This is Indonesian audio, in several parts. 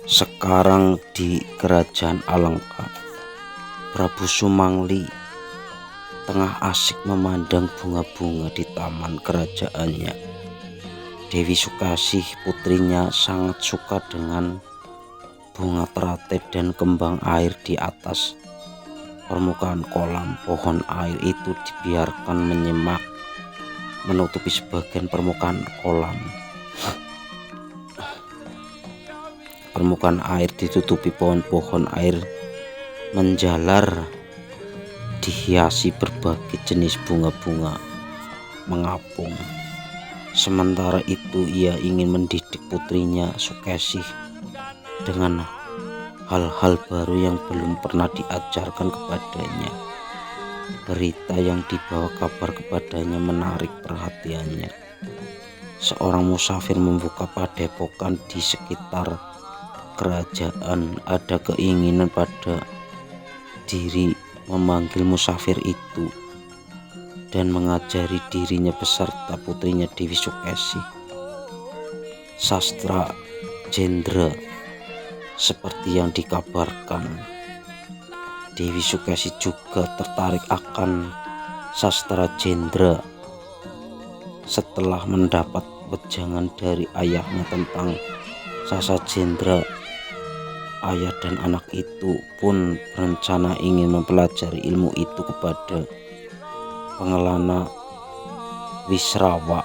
Sekarang di Kerajaan Alengka, Prabu Sumangli tengah asik memandang bunga-bunga di taman kerajaannya. Dewi Sukasih putrinya sangat suka dengan bunga teratai dan kembang air di atas permukaan kolam. Pohon air itu dibiarkan menyemak menutupi sebagian permukaan kolam. Permukaan air ditutupi pohon-pohon air menjalar, dihiasi berbagai jenis bunga-bunga mengapung. Sementara itu ia ingin mendidik putrinya Sukasih dengan hal-hal baru yang belum pernah diajarkan kepadanya. Berita yang dibawa kabar kepadanya menarik perhatiannya. Seorang musafir membuka padepokan di sekitar kerajaan. Ada keinginan pada diri memanggil musafir itu dan mengajari dirinya beserta putrinya Dewi Sukasih sastra Jendra seperti yang dikabarkan. Dewi Sukasih juga tertarik akan sastra Jendra setelah mendapat wejangan dari ayahnya tentang sastra Jendra. Ayah dan anak itu pun berencana ingin mempelajari ilmu itu kepada Pengelana Wisrawa.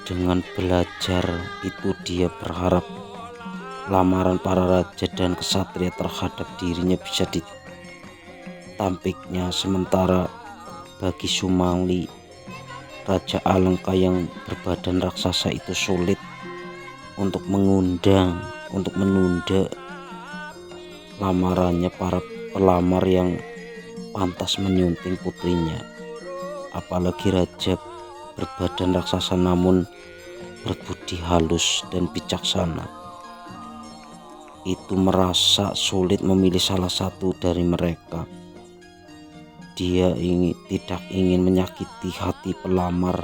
Dengan belajar itu dia berharap lamaran para raja dan kesatria terhadap dirinya bisa ditampiknya. Sementara bagi Sumangli, Raja Alengka yang berbadan raksasa itu sulit untuk menunda lamarannya para pelamar yang pantas menyunting putrinya. Apalagi raja berbadan raksasa namun berbudi halus dan bijaksana itu merasa sulit memilih salah satu dari mereka. Dia tidak ingin menyakiti hati pelamar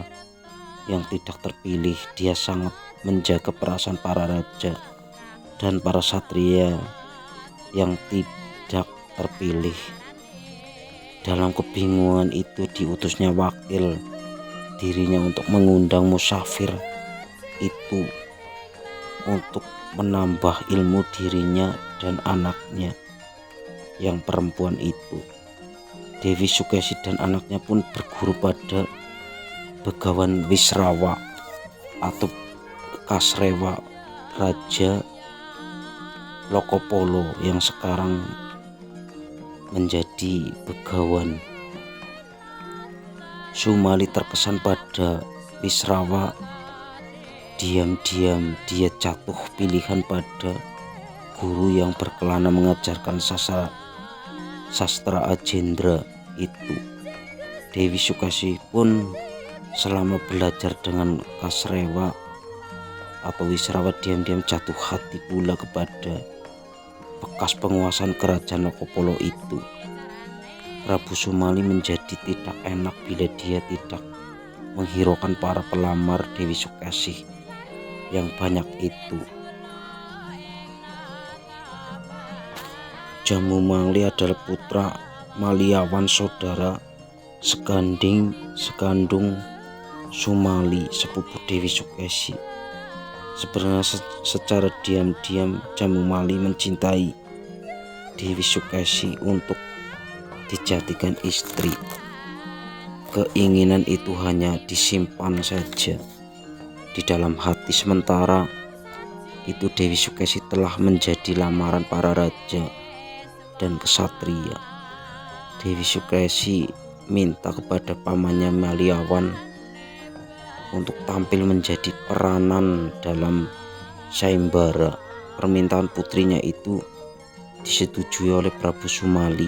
yang tidak terpilih. Dia sangat menjaga perasaan para raja dan para satria yang tidak terpilih. Dalam kebingungan itu diutusnya wakil dirinya untuk mengundang musafir itu untuk menambah ilmu dirinya dan anaknya yang perempuan itu. Dewi Sukasih dan anaknya pun berguru pada Begawan Wisrawa atau Kasrewa, Raja Lokopolo yang sekarang menjadi Begawan. Sumali terkesan pada Wisrawa. Diam-diam dia jatuh pilihan pada guru yang berkelana mengajarkan sastra Ajendra itu. Dewi Sukasih pun selama belajar dengan Kasrewa atau Wisrawa diam-diam jatuh hati pula kepada bekas penguasaan kerajaan Lokopolo itu. Prabu Sumali menjadi tidak enak bila dia tidak menghiraukan para pelamar Dewi Sukasih yang banyak itu. Jamumangli adalah putra Maliawan, saudara sekandung Sumali, sepupu Dewi Sukasih. Sebenarnya secara diam-diam Jamumangli mencintai Dewi Sukasih untuk dijadikan istri. Keinginan itu hanya disimpan saja di dalam hati. Sementara itu Dewi Sukasih telah menjadi lamaran para raja dan kesatria. Dewi Sukasih minta kepada pamannya Maliawan untuk tampil menjadi peranan dalam sayembara. Permintaan putrinya itu disetujui oleh Prabu Sumali.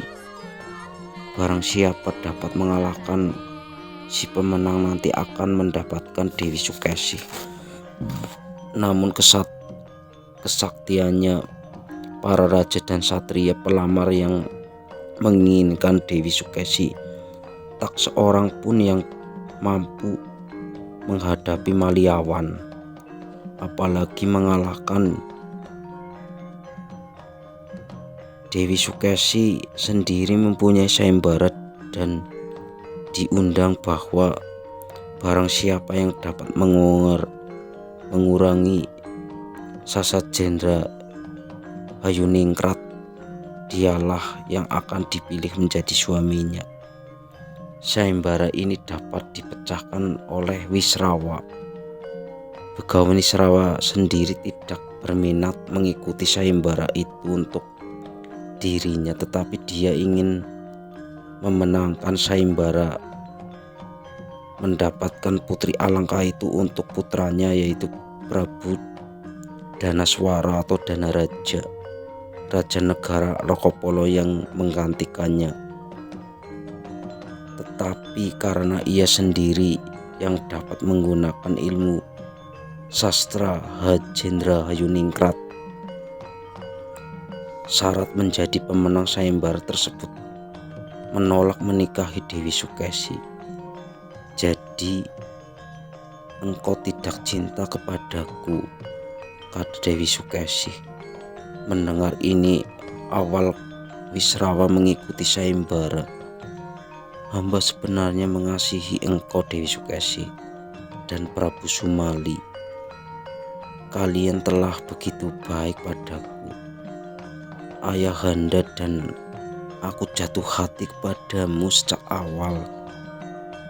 Barang siapa dapat mengalahkan si pemenang nanti akan mendapatkan Dewi Sukasih. Namun kesaktiannya para raja dan satria pelamar yang menginginkan Dewi Sukasih, tak seorang pun yang mampu menghadapi Maliawan, apalagi mengalahkan Dewi Sukesi sendiri mempunyai sayembara dan diundang bahwa barang siapa yang dapat mengurangi Sasa Jendra Hayuningrat, dialah yang akan dipilih menjadi suaminya. Sayembara ini dapat dipecahkan oleh Wisrawa. Begawan Wisrawa sendiri tidak berminat mengikuti sayembara itu untuk dirinya, tetapi dia ingin memenangkan sayembara, mendapatkan putri Alangka itu untuk putranya, yaitu Prabu Danaswara atau Danaraja, raja negara Lokopolo yang menggantikannya. Tetapi karena ia sendiri yang dapat menggunakan ilmu sastra Jendra Hayuningrat, syarat menjadi pemenang sayembara tersebut menolak menikahi Dewi Sukesi. Jadi engkau tidak cinta kepadaku, kata Dewi Sukesi. Mendengar ini, awal Wisrawa mengikuti sayembara. Hamba sebenarnya mengasihi engkau Dewi Sukesi dan Prabu Sumali. Kalian telah begitu baik padaku, Ayahanda, dan aku jatuh hati kepadamu sejak awal.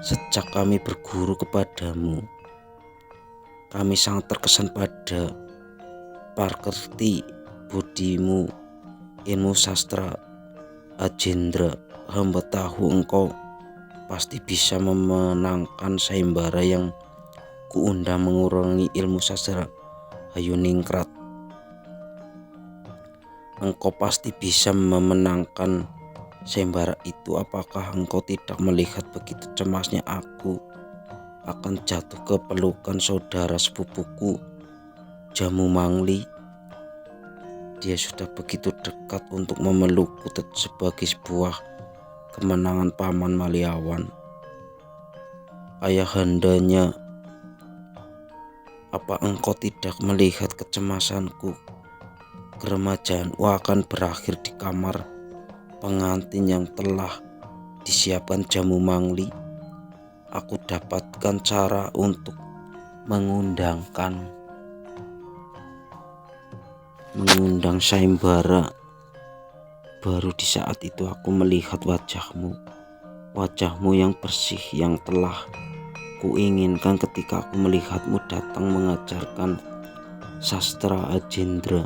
Sejak kami berguru kepadamu, kami sangat terkesan pada parkerti budimu, ilmu sastra Ajendra. Hamba tahu engkau pasti bisa memenangkan sayembara yang kuundang mengurangi ilmu sastra Hayuningrat. Engkau pasti bisa memenangkan sayembara itu. Apakah engkau tidak melihat begitu cemasnya aku akan jatuh ke pelukan saudara sepupuku Jamu Mangli? Dia sudah begitu dekat untuk memelukku sebagai sebuah kemenangan Paman Maliawan. Ayahandanya, apa engkau tidak melihat kecemasanku? Keremajaanku akan berakhir di kamar pengantin yang telah disiapkan Jamu Mangli. Aku dapatkan cara untuk mengundang sayembara. Baru di saat itu aku melihat wajahmu yang bersih, yang telah kuinginkan ketika aku melihatmu datang mengajarkan sastra Ajendra.